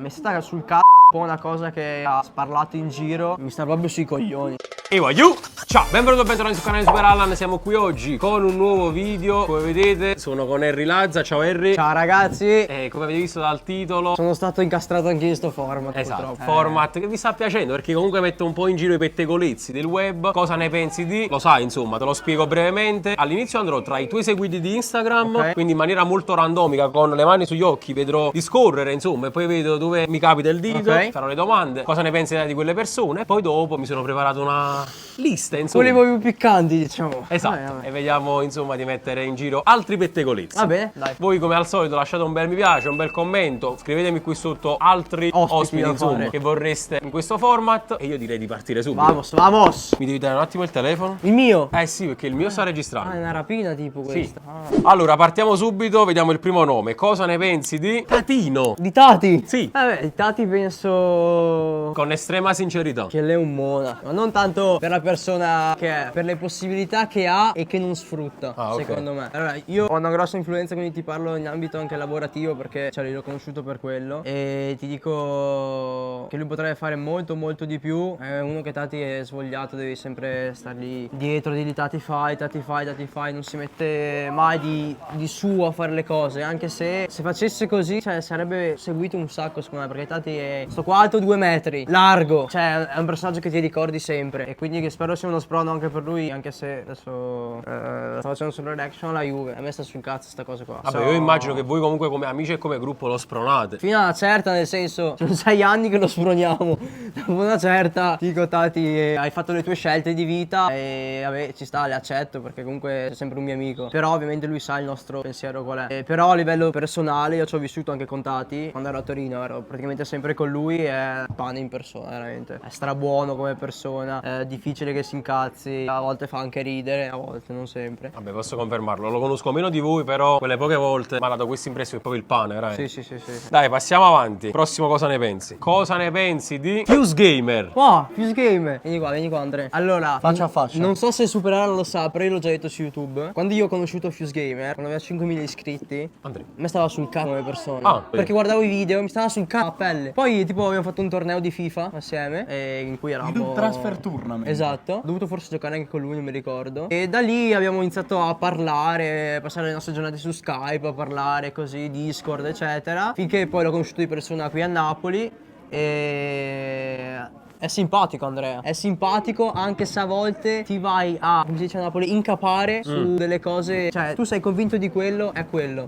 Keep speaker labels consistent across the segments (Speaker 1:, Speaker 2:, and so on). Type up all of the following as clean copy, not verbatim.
Speaker 1: Mi è stata sul c***o una cosa che ha sparlato in giro. Mi sta proprio sui coglioni.
Speaker 2: E voglio! Ciao, benvenuto e bentornati sul canale Super Allan. Siamo qui oggi con un nuovo video. Come vedete sono con Harry Lazza. Ciao Harry.
Speaker 1: Ciao ragazzi.
Speaker 2: E come avete visto dal titolo,
Speaker 1: Sono stato incastrato anche in sto format.
Speaker 2: esatto,
Speaker 1: purtroppo.
Speaker 2: format che vi sta piacendo perché comunque mette un po' in giro i pettegolezzi del web. Cosa ne pensi di? Lo sai, insomma, te lo spiego brevemente. All'inizio andrò tra i tuoi seguiti di Instagram,
Speaker 1: Ok.
Speaker 2: quindi in maniera molto randomica, con le mani sugli occhi, vedrò discorrere, insomma, e poi vedo dove mi capita il dito,
Speaker 1: Ok.
Speaker 2: farò le domande, cosa ne pensi di quelle persone, e poi dopo mi sono preparato una lista, insomma.
Speaker 1: Quelli più piccanti, diciamo.
Speaker 2: Esatto,
Speaker 1: Vabbè.
Speaker 2: e vediamo insomma di mettere in giro altri pettegolezzi.
Speaker 1: Va bene, dai.
Speaker 2: Voi come al solito lasciate un bel mi piace, un bel commento, scrivetemi qui sotto altri ospiti
Speaker 1: da
Speaker 2: insomma
Speaker 1: fare.
Speaker 2: che vorreste in questo format e io direi di partire subito.
Speaker 1: Vamos, vamos.
Speaker 2: Mi devi dare un attimo il telefono?
Speaker 1: Il mio.
Speaker 2: Eh sì, perché il mio sta
Speaker 1: Ah, è
Speaker 2: registrando.
Speaker 1: una rapina tipo
Speaker 2: Sì.
Speaker 1: questa. Ah.
Speaker 2: Allora, partiamo subito, vediamo il primo nome. Cosa ne pensi di Tatino?
Speaker 1: Di Tati?
Speaker 2: Sì.
Speaker 1: Vabbè, di Tati penso
Speaker 2: Con estrema sincerità.
Speaker 1: che lei è un mona. Ma non tanto per la persona che è, per le possibilità che ha e che non sfrutta,
Speaker 2: Ah, ok.
Speaker 1: secondo me. Allora, io ho una grossa influenza, quindi ti parlo in ambito anche lavorativo perché cioè, l'ho conosciuto per quello. E ti dico che lui potrebbe fare molto molto di più. È uno che Tati è svogliato, devi sempre stargli dietro, di Tati fai, Tati fai, Tati fai. Non si mette mai di suo a fare le cose. Anche se facesse così, cioè, sarebbe seguito un sacco secondo me. Perché Tati è sto qua alto 2 metri, largo. Cioè, è un personaggio che ti ricordi sempre. E quindi che spero sia uno sprono anche per lui. Anche se adesso sto facendo sulla reaction alla Juve. A me sta sul cazzo sta cosa qua.
Speaker 2: Vabbè, io immagino che voi comunque come amici e come gruppo lo spronate.
Speaker 1: Fino a una certa, nel senso, sono 6 anni che lo sproniamo. Dopo una certa, dico Tati, hai fatto le tue scelte di vita e vabbè, ci sta, le accetto perché comunque è sempre un mio amico. Però ovviamente lui sa il nostro pensiero qual è. Però a livello personale io ci ho vissuto anche con Tati. Quando ero a Torino ero praticamente sempre con lui, è pane in persona, veramente. È strabuono come persona, è difficile che si incazzi, a volte fa anche ridere, a volte non sempre.
Speaker 2: Vabbè, posso confermarlo, lo conosco meno di voi, però quelle poche volte mi ha dato questa impressione, proprio il pane, veramente.
Speaker 1: Sì.
Speaker 2: Dai, passiamo avanti. Prossimo, cosa ne pensi? Cosa ne pensi di Fuse Gamer?
Speaker 1: Wow, Fuse Game. Vieni qua Andrea. Allora,
Speaker 3: Faccia a faccia.
Speaker 1: non so se Superare lo sa, però io l'ho già detto su YouTube. Quando io ho conosciuto Fuse Gamer, quando aveva 5.000 iscritti,
Speaker 2: Andrea.
Speaker 1: a me stava sul c***o come persona.
Speaker 2: Ah,
Speaker 1: perché guardavo i video, mi stava sul c***o a pelle. Poi tipo abbiamo fatto un torneo di FIFA assieme, in cui eravamo...
Speaker 3: Il Transfer Tournament.
Speaker 1: Esatto. Ho dovuto forse giocare anche con lui, non mi ricordo. E da lì abbiamo iniziato a parlare, passare le nostre giornate su Skype, a parlare così, Discord, eccetera. Finché poi l'ho conosciuto di persona qui a Napoli. E... È simpatico Andrea, è simpatico anche se a volte ti vai a, come si dice a Napoli, incapare su delle cose, cioè tu sei convinto di quello, è quello.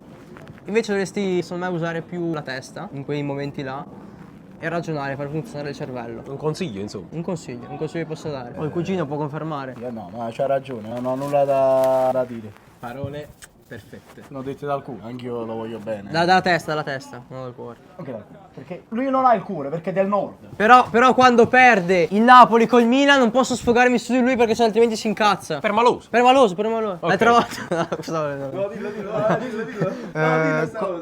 Speaker 1: Invece dovresti secondo me usare più la testa in quei momenti là e ragionare, far funzionare il cervello.
Speaker 2: Un consiglio, insomma.
Speaker 1: Un consiglio che posso dare. O il cugino può confermare.
Speaker 3: Io no, ma c'ha ragione, non ho nulla da dire.
Speaker 1: Parole perfette.
Speaker 3: Sono dette dal cuore, anch'io lo voglio bene.
Speaker 1: Dalla testa, non dal cuore.
Speaker 3: Anche dal cuore. Perché lui non ha il cuore, perché è del nord.
Speaker 1: Però quando perde il Napoli col Milan non posso sfogarmi su di lui perché se altrimenti si incazza.
Speaker 2: Permaloso.
Speaker 1: Permaloso.
Speaker 2: Ok.
Speaker 1: L'hai trovato?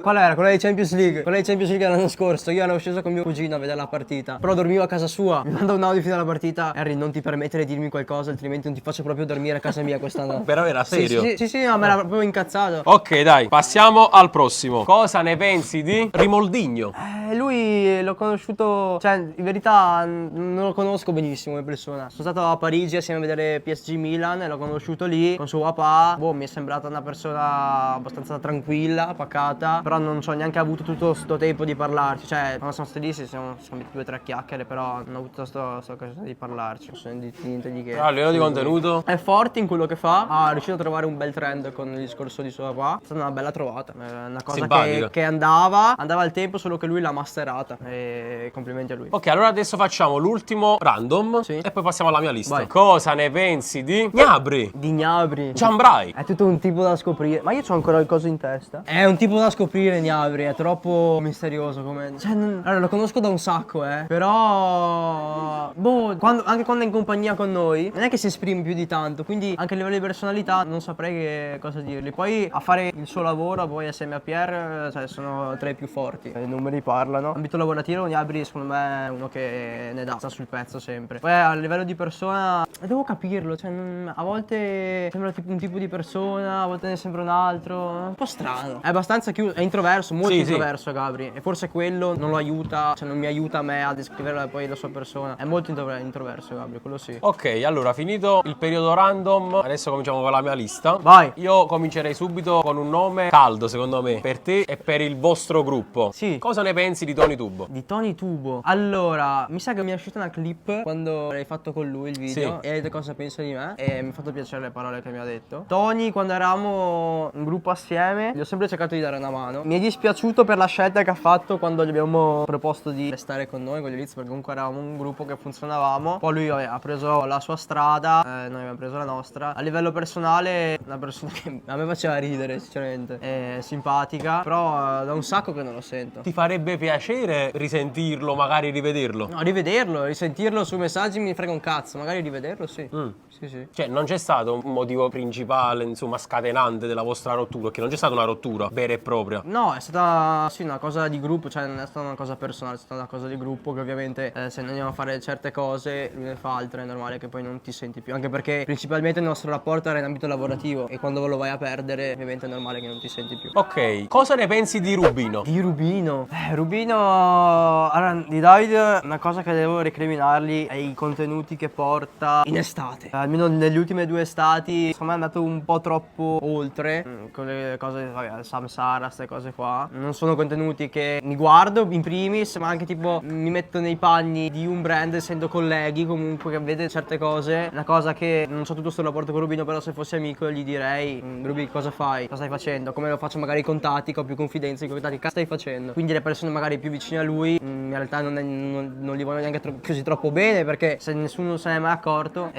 Speaker 1: Qual era? Quella di Champions League. Quella di Champions League dell'anno scorso. Io ero sceso con mio cugino a vedere la partita. Però dormivo a casa sua. Mi manda un audio fino alla partita. Harry, non ti permettere di dirmi qualcosa, altrimenti non ti faccio proprio dormire a casa mia quest'anno.
Speaker 2: Però era serio.
Speaker 1: Sì, no, me l'ha proprio incazzato.
Speaker 2: Ok, dai, passiamo al prossimo. Cosa ne pensi di Rimoldigno?
Speaker 1: Lui l'ho conosciuto, cioè in verità non lo conosco benissimo come persona. Sono stato a Parigi assieme a vedere PSG Milan e l'ho conosciuto lì con suo papà. Boh, mi è sembrata una persona abbastanza tranquilla, pacata, però non ci ho neanche avuto tutto sto tempo di parlarci. Cioè, quando siamo stati lì siamo detti 2 o 3 chiacchiere, però non ho avuto sto occasione di parlarci. Non sono detto niente di che.
Speaker 2: A livello di contenuto?
Speaker 1: È forte in quello che fa, ha riuscito a trovare un bel trend con il discorso di suo papà. È stata una bella trovata, è una cosa
Speaker 2: Simpatica.
Speaker 1: che andava al tempo, solo che lui l'ha masterata. E complimenti a lui.
Speaker 2: Ok, allora adesso facciamo l'ultimo random
Speaker 1: Sì.
Speaker 2: e poi passiamo alla mia lista.
Speaker 1: Vai.
Speaker 2: Cosa ne pensi di Gnabry?
Speaker 1: Di Gnabry.
Speaker 2: Ciambrai?
Speaker 1: È tutto un tipo da scoprire. Ma io c'ho ancora il coso in testa. È un tipo da scoprire Gnabry, è troppo misterioso come. Cioè, allora lo conosco da un sacco, però. Boh, anche quando è in compagnia con noi, non è che si esprime più di tanto. Quindi anche a livello di personalità non saprei che cosa dirgli. Poi poi a fare il suo lavoro, poi assieme a Pierre, cioè, sono tra i più forti. I numeri parlano. Ambito lavorativo, Gnabry secondo me è uno che ne dà, sta sul pezzo sempre. Poi a livello di persona, devo capirlo, cioè a volte sembra tipo un tipo di persona, a volte ne sembra un altro. Un po' strano. È abbastanza chiuso, è introverso, molto
Speaker 2: Sì,
Speaker 1: introverso Gabri. E forse quello non lo aiuta, cioè non mi aiuta a me a descrivere poi la sua persona. È molto introverso Gabri, quello sì.
Speaker 2: Ok, allora finito il periodo random, adesso cominciamo con la mia lista.
Speaker 1: Vai.
Speaker 2: Io comincerei subito con un nome caldo secondo me, per te e per il vostro gruppo.
Speaker 1: Sì.
Speaker 2: Cosa ne pensi di Tony Tubo?
Speaker 1: Di Tony Tubo. Allora, mi sa che mi è uscita una clip quando l'hai fatto con lui il video.
Speaker 2: Sì.
Speaker 1: E hai detto cosa pensa di me. E mi ha fatto piacere le parole che mi ha detto. Tony, quando eravamo in gruppo assieme, gli ho sempre cercato di dare una mano. Mi è dispiaciuto per la scelta che ha fatto quando gli abbiamo proposto di restare con noi, con gli Elites, perché comunque eravamo un gruppo che funzionavamo. Poi lui ha preso la sua strada, noi abbiamo preso la nostra. A livello personale, una persona che a me faceva ridere, sinceramente. È simpatica, però da un sacco che non lo sento.
Speaker 2: Ti farebbe piacere risentirlo, magari rivederlo?
Speaker 1: No, rivederlo, risentirlo sui messaggi mi frega un cazzo, magari rivederlo sì. Sì, sì.
Speaker 2: Cioè non c'è stato un motivo principale, insomma, scatenante della vostra rottura, perché non c'è stata una rottura vera e propria.
Speaker 1: No, è stata sì una cosa di gruppo, cioè non è stata una cosa personale, è stata una cosa di gruppo che ovviamente se noi andiamo a fare certe cose, lui ne fa altre, è normale che poi non ti senti più. Anche perché principalmente il nostro rapporto era in ambito lavorativo e quando lo vai a perdere ovviamente è normale che non ti senti più.
Speaker 2: Ok, cosa ne pensi di Rubino?
Speaker 1: Di Rubino. Rubino. Allora, di Davide una cosa che devo recriminargli è i contenuti che porta in estate. Almeno nelle ultime 2 estati, secondo me è andato un po' troppo oltre. Con le cose, vabbè, Samsara, queste cose qua. Non sono contenuti che mi guardo in primis, ma anche tipo mi metto nei panni di un brand essendo colleghi comunque che vede certe cose. Una cosa che non so tutto sto rapporto con Rubino, però se fossi amico gli direi: Rubi, cosa fai? Cosa stai facendo? Come lo faccio magari con Tati, che ho più confidenza di Tati, cosa stai facendo? Quindi le persone magari più vicine a lui in realtà non li vogliono neanche così troppo bene, perché se nessuno se ne è mai accorto.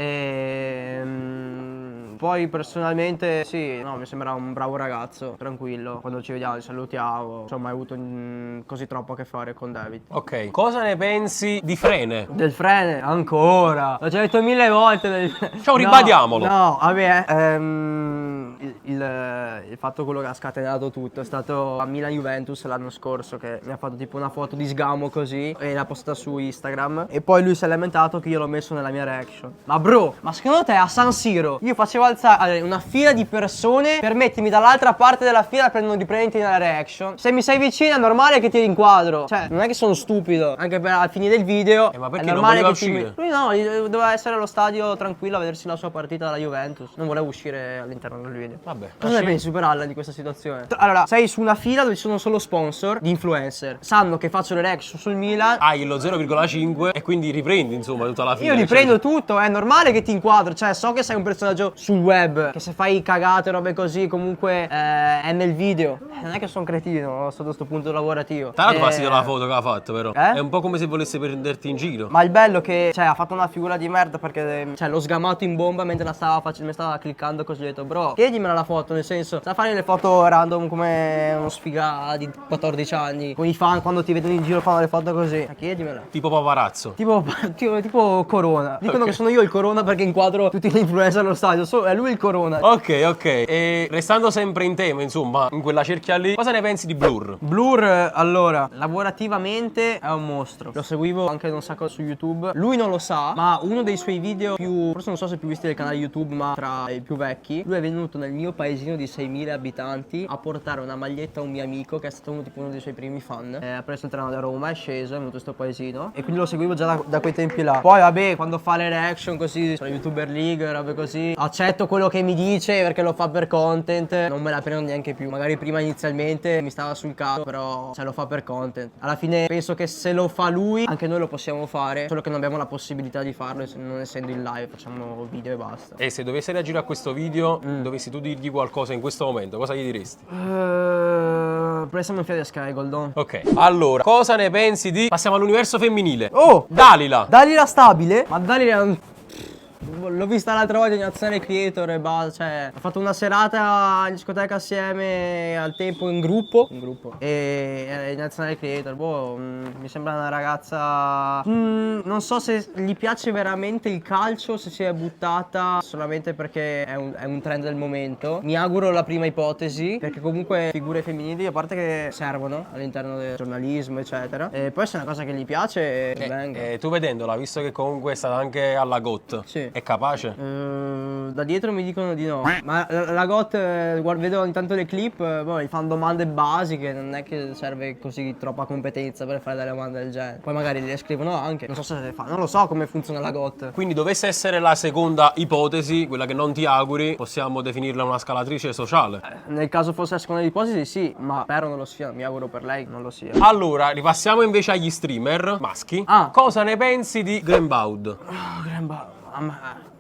Speaker 1: Poi personalmente sì, no, mi sembra un bravo ragazzo, tranquillo. Quando ci vediamo ci salutiamo. Non ho mai avuto così troppo a che fare con David.
Speaker 2: Ok, cosa ne pensi di Frene?
Speaker 1: Del Frene, ancora. L'ho già detto 1000 volte.
Speaker 2: Ciao, ribadiamolo.
Speaker 1: No, vabbè, il fatto quello che ha scatenato tutto è stato a Milan Juventus l'anno scorso, che mi ha fatto tipo una foto di sgamo così e l'ha postata su Instagram. E poi lui si è lamentato che io l'ho messo nella mia reaction. Ma bro, ma secondo te a San Siro io facevo alzare una fila di persone per mettermi dall'altra parte della fila per non riprenderti nella reaction? Se mi sei vicino è normale che ti rinquadro. Cioè, non è che sono stupido. Anche per alla fine del video
Speaker 2: ma perché
Speaker 1: è
Speaker 2: non
Speaker 1: normale
Speaker 2: voleva
Speaker 1: che
Speaker 2: uscire?
Speaker 1: lui no, doveva essere allo stadio tranquillo a vedersi la sua partita dalla Juventus. Non voleva uscire all'interno del video.
Speaker 2: Vabbè.
Speaker 1: Cosa ne pensi, Super Allen, di questa situazione? Allora, sei su una fila dove ci sono solo sponsor di influencer. Sanno che faccio le reaction sul Milan.
Speaker 2: Hai lo 0,5 e quindi riprendi insomma tutta la fila.
Speaker 1: Io riprendo tutto, è normale che ti inquadro. Cioè, so che sei un personaggio sul web, che se fai cagate e robe così comunque è nel video. Non è che sono cretino sotto questo punto lavorativo.
Speaker 2: Tra l'altro fastidio la foto che ha fatto però.
Speaker 1: Eh?
Speaker 2: È un po' come se volesse prenderti in giro.
Speaker 1: Ma il bello è che, cioè, ha fatto una figura di merda perché, cioè, l'ho sgamato in bomba mentre la stava facendo, mi stava cliccando così, ho detto, bro, chiedimela la foto, nel senso, sta a fare le foto random come uno sfiga di 14 anni, con i fan quando ti vedono in giro fanno le foto così, chiedimela.
Speaker 2: Tipo paparazzo.
Speaker 1: Tipo Corona. Dicono che sono io il Corona perché inquadro tutti gli influencer allo stadio, è lui il Corona.
Speaker 2: Ok, ok. E restando sempre in tema, insomma, in quella cerchia lì, cosa ne pensi di Blur?
Speaker 1: Blur, allora, lavorativamente è un mostro. Lo seguivo anche un sacco su YouTube. Lui non lo sa, ma uno dei suoi video più, forse non so se più visti del canale YouTube, ma tra i più vecchi, lui è venuto nel mio paesino di 6.000 abitanti a portare una maglietta a un mio amico che è stato uno dei suoi primi fan. Ha preso il treno da Roma, è sceso, è venuto in questo paesino e quindi lo seguivo già da quei tempi là. Poi vabbè, quando fa le reaction così sulla YouTuber League, robe così, accetto quello che mi dice perché lo fa per content, non me la prendo neanche più. Magari prima inizialmente mi stava sul caso, però lo fa per content. Alla fine penso che se lo fa lui anche noi lo possiamo fare, solo che non abbiamo la possibilità di farlo non essendo in live, facciamo video e basta.
Speaker 2: E se dovesse reagire a questo video, dovessi tu dirgli qualcosa in questo momento, cosa gli diresti?
Speaker 1: Prestami un fiato a Sky Goldon.
Speaker 2: Ok, allora, cosa ne pensi di... Passiamo all'universo femminile.
Speaker 1: Oh!
Speaker 2: Dalila.
Speaker 1: Dalila stabile? Ma Dalila L'ho vista l'altra volta in Nazionale Creator e basta, cioè, ho fatto una serata in discoteca assieme al tempo in gruppo. E in Nazionale Creator, boh, mi sembra una ragazza, non so se gli piace veramente il calcio, se si è buttata solamente perché è un trend del momento. Mi auguro la prima ipotesi, perché comunque figure femminili, a parte che servono all'interno del giornalismo, eccetera. E poi se è una cosa che gli piace, venga.
Speaker 2: Tu vedendola, visto che comunque è stata anche alla GOT,
Speaker 1: Sì.
Speaker 2: è capace?
Speaker 1: Da dietro mi dicono di no. Ma la GOT, vedo ogni tanto le clip, poi gli fanno domande basiche, non è che serve così troppa competenza per fare delle domande del genere. Poi magari le scrivono anche, non so se le fa, non lo so come funziona la GOT.
Speaker 2: Quindi dovesse essere la seconda ipotesi, quella che non ti auguri, possiamo definirla una scalatrice sociale.
Speaker 1: Nel caso fosse la seconda ipotesi sì, ma spero non lo sia, mi auguro per lei non lo sia.
Speaker 2: Allora, ripassiamo invece agli streamer maschi. Cosa ne pensi di Greenbaud?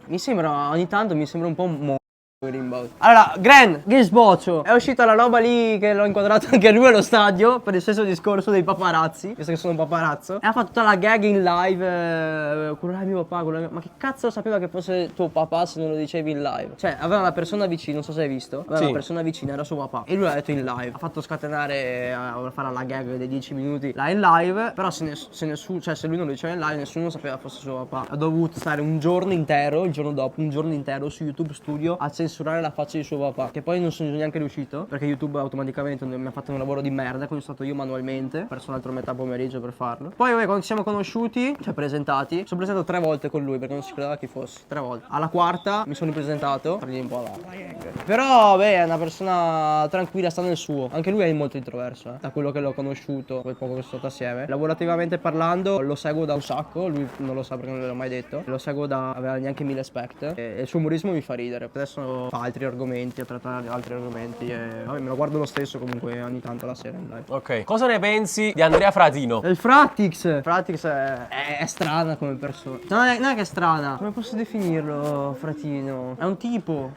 Speaker 1: Mi sembra, ogni tanto mi sembra un po' un Greenbaud. Allora, Gran, che sboccio! È uscita la roba lì che l'ho inquadrato anche lui allo stadio per il stesso discorso dei paparazzi, visto che sono un paparazzo. E ha fatto tutta la gag in live. Quello là è mio papà, Ma che cazzo sapeva che fosse tuo papà se non lo dicevi in live? Cioè, aveva una persona vicina, non so se hai visto. Aveva una persona vicina, era suo papà. E lui l'ha detto in live. Ha fatto scatenare a fare la gag dei 10 minuti là in live. Però se lui non lo diceva in live, nessuno sapeva fosse suo papà. Ha dovuto stare un giorno intero, il giorno dopo, un giorno intero su YouTube Studio a censurare la faccia di suo papà, che poi non sono neanche riuscito perché YouTube automaticamente mi ha fatto un lavoro di merda, quindi sono stato io manualmente, ho perso un'altra metà pomeriggio per farlo. Poi vabbè, quando ci siamo conosciuti, ci ha presentati, sono presentato 3 volte con lui perché non si credeva chi fossi, 3 volte. Alla quarta mi sono ripresentato, per un po' però beh, è una persona tranquilla, sta nel suo. Anche lui è molto introverso, da quello che l'ho conosciuto, quel poco che sono stato assieme. Lavorativamente parlando lo seguo da un sacco, lui non lo sa perché non gliel'ho mai detto. Lo seguo da aveva neanche 1000 spect e il suo umorismo mi fa ridere. Adesso fa altri argomenti, a trattare altri argomenti e vabbè, me lo guardo lo stesso comunque ogni tanto la sera in live.
Speaker 2: Ok, cosa ne pensi di Andrea Fratino?
Speaker 1: Il Fratix è strana come persona. Non è che è strana, come posso definirlo Fratino? È un tipo,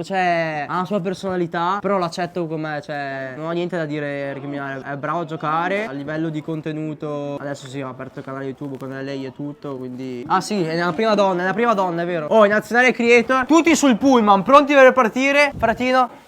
Speaker 1: cioè ha la sua personalità, però l'accetto com'è, cioè non ho niente da dire criminale. È bravo a giocare, a livello di contenuto adesso sì, ha aperto il canale YouTube con lei e tutto, quindi ah sì, è la prima donna, è vero. Oh, in Nazionale Creator, tutti sul pullman, pronti per partire. Fratino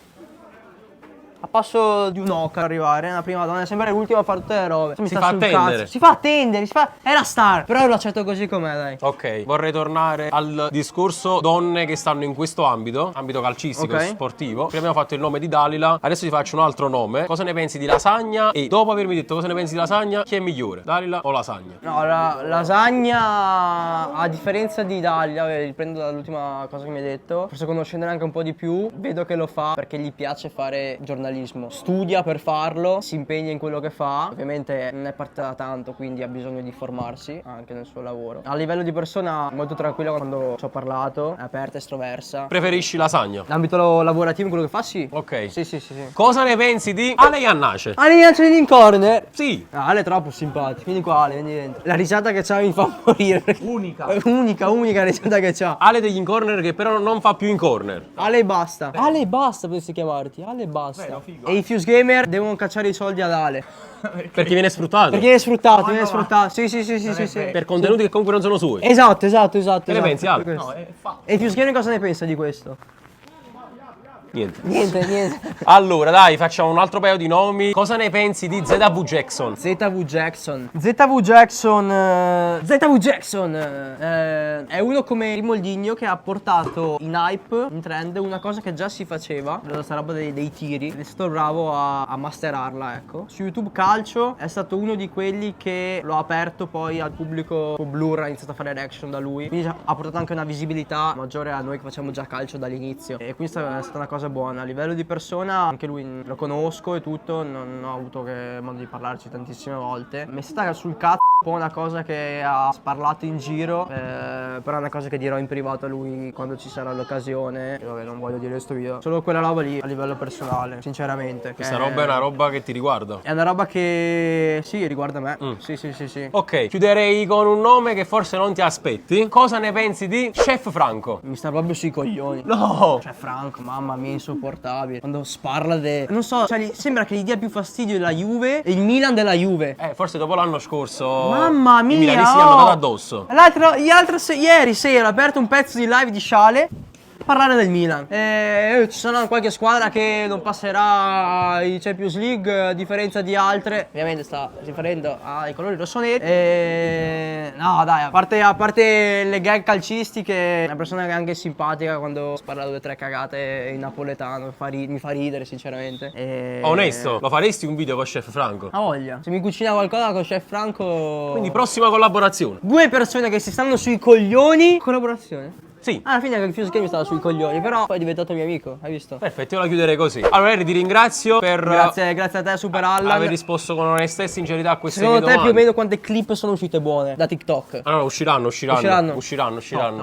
Speaker 1: a passo di un'oca arrivare, è una prima donna, sembra l'ultima a fare tutte le robe.
Speaker 2: Si fa attendere.
Speaker 1: Si fa attendere, è la star. Però lo accetto così com'è, dai.
Speaker 2: Ok, vorrei tornare al discorso donne che stanno in questo ambito calcistico e sportivo. Prima abbiamo fatto il nome di Dalila, adesso ti faccio un altro nome. Cosa ne pensi di Lasagna? E dopo avermi detto cosa ne pensi di Lasagna, chi è migliore, Dalila o Lasagna?
Speaker 1: No, la Lasagna, a differenza di Dalila, riprendo dall'ultima cosa che mi hai detto, forse conoscendone anche un po' di più, vedo che lo fa perché gli piace fare giornalismo. Studia per farlo, si impegna in quello che fa. Ovviamente non è partita da tanto, quindi ha bisogno di formarsi anche nel suo lavoro. A livello di persona molto tranquilla, quando ci ho parlato, è aperta, estroversa.
Speaker 2: Preferisci Lasagna?
Speaker 1: L'ambito lavorativo, quello che fa, sì.
Speaker 2: Ok.
Speaker 1: Sì.
Speaker 2: Cosa ne pensi di Ale Iannace?
Speaker 1: Ale Iannace in corner?
Speaker 2: Sì.
Speaker 1: Ale è troppo simpatico. Vieni qua Ale, vieni dentro. La risata che c'ha mi fa morire. Unica risata che c'ha.
Speaker 2: Ale degli in corner che però non fa più in corner.
Speaker 1: Ale basta. Ale basta potresti chiamarti. Ale basta. E i Fuse Gamer devono cacciare i soldi ad Ale.
Speaker 2: Perché viene sfruttato.
Speaker 1: Perché viene sfruttato. Sì.
Speaker 2: Per contenuti che comunque non sono suoi.
Speaker 1: Esatto.
Speaker 2: Che ne pensi, Ale?
Speaker 3: No, è fatto.
Speaker 1: E i Fuse Gamer cosa ne pensa di questo?
Speaker 2: Niente. Allora, dai, facciamo un altro paio di nomi. Cosa ne pensi di ZW Jackson?
Speaker 1: ZW Jackson è uno come Rimoldinho che ha portato in hype, in trend, una cosa che già si faceva, questa roba dei tiri. È stato bravo a masterarla, ecco. Su YouTube Calcio è stato uno di quelli che l'ho aperto poi al pubblico. Blur ha iniziato a fare reaction da lui, quindi ha portato anche una visibilità maggiore a noi che facciamo già calcio dall'inizio. E quindi è stata una cosa buona. A livello di persona anche lui lo conosco e tutto, non ho avuto modo di parlarci tantissime volte. Mi è stata sul cazzo un po' una cosa che ha sparlato in giro, però è una cosa che dirò in privato a lui quando ci sarà l'occasione. Vabbè, non voglio dire questo video, solo quella roba lì a livello personale, sinceramente.
Speaker 2: Questa roba è una roba che ti riguarda?
Speaker 1: È una roba che sì, riguarda me. Sì.
Speaker 2: Ok, chiuderei con un nome che forse non ti aspetti. Cosa ne pensi di Chef Franco?
Speaker 1: Mi sta proprio sui coglioni.
Speaker 2: No!
Speaker 1: Cioè Franco, mamma mia, insopportabile. Quando sparla non so, cioè sembra che gli dia più fastidio la Juve e il Milan della Juve.
Speaker 2: Forse dopo l'anno scorso
Speaker 1: Mamma mia,
Speaker 2: i milanisti gli hanno dato addosso.
Speaker 1: Ieri sera ho aperto un pezzo di live di Sciale a parlare del Milan. Ci sarà qualche squadra che non passerà ai Champions League a differenza di altre. Ovviamente sta riferendo ai colori rossoneri. No dai, a parte le gag calcistiche, è una persona che è anche simpatica quando parla 2 o 3 cagate in napoletano. Mi fa ridere sinceramente.
Speaker 2: Onesto, lo faresti un video con Chef Franco?
Speaker 1: Ha voglia. Se mi cucina qualcosa con Chef Franco.
Speaker 2: Quindi prossima collaborazione.
Speaker 1: 2 persone che si stanno sui coglioni. Collaborazione.
Speaker 2: Sì.
Speaker 1: Alla fine il Fuse Game stava sui coglioni, però poi è diventato mio amico, hai visto?
Speaker 2: Perfetto, io la chiuderei così. Allora Harry, ti ringrazio per
Speaker 1: Grazie a te Super Allan.
Speaker 2: aver risposto con onestà e sincerità a queste
Speaker 1: Secondo
Speaker 2: mie
Speaker 1: te
Speaker 2: domande.
Speaker 1: più o meno quante clip sono uscite buone da TikTok?
Speaker 2: Allora usciranno.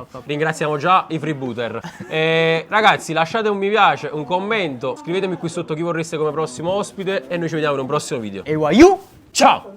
Speaker 1: Top.
Speaker 2: Ringraziamo già i freebooter. Ragazzi, lasciate un mi piace, un commento, scrivetemi qui sotto chi vorreste come prossimo ospite e noi ci vediamo in un prossimo video.
Speaker 1: E Wayu!
Speaker 2: Ciao!